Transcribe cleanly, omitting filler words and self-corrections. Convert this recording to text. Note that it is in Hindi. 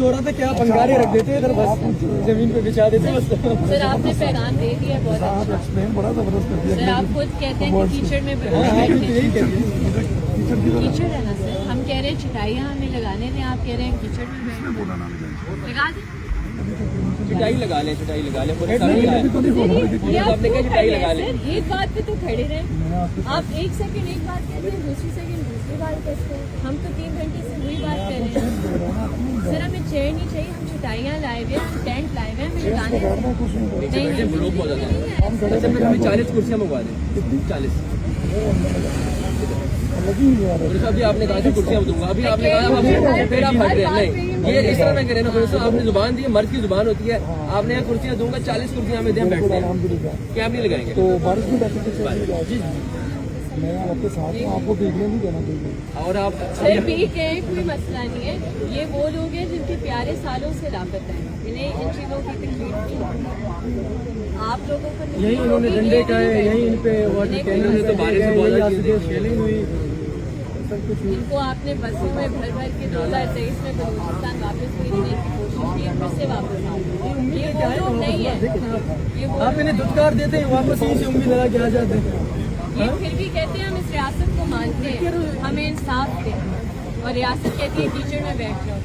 हो रहा था, क्या पंगारे रख देते इधर, बस जमीन पे बिछा देते बस। सर आपने पैगाम दे दिया, बहुत अच्छा। एक्सप्लेन बड़ा जबरदस्त कर दिया। सर आप खुद कहते हैं कि कीचड़ में कीचड़ है ना सर, हम कह रहे हैं चटाइयाँ हमें लगाने दें, आप कह रहे हैं कीचड़ में लगा दें। चटाई लगा ले, चटाई लगा ले, पूरे साल लगाए। आपने क्या चटाई लगा ले? एक बात पे तो खड़े रहे आप, एक सेकंड एक बात कहते हैं, दूसरी सेकंड दूसरी बात कहते हैं। हम तो 3 घंटे से वही बात कर रहे हैं। सर हमें चेयर नहीं चाहिए, हम चटाइयाँ लाए हुए हैं, हम टेंट लाए हुए हैं, हमें लगाने नहीं। लोग बहुत ज्यादा हैं। अच्छा मैं 40 कुर्सियाँ मंगवा दें, 40। अभी आपने कहा था कुर्सियाँ दूंगा, अभी आपने कहा फिर आप हट रहे हैं। नहीं, ये इस तरह मैं कह रहे ना, आपने जुबान दी, मर्द की जुबान होती है। आपने यहाँ कुर्सियाँ दूंगा, 40 कुर्सियाँ हमें दें, बैठते हैं, क्या नहीं लगाएंगे। तो बारिश भी बैठे मैं आपके साथ हूँ, आपको भीगने नहीं देना चाहिए। और आप सर ठीक है, कोई मसला नहीं है। ये वो लोग हैं जिनके प्यारे सालों से लापता है, इन्हें इन चीजों की तकलीफ नहीं। आप लोगों को यही इन्होंने डंडे का है, यही इन पे वाटर कैनन से, तो बारिश से बहुत शेलिंग हुई। इनको आपने बसों में भर भर के 2023 में बलूचिस्तान वापस भेजने की कोशिश की, फिर से वापस आ गए। ये वो लोग नहीं है, ये आप इन्हें धुतकार देते हैं, वापस यहीं से उम्मीद लगा के आ जाते हैं। ये फिर भी कहते हैं हम इस रियासत को मानते हैं, हमें इंसाफ दें, और रियासत कहती है कीचड़ में बैठ जाओ।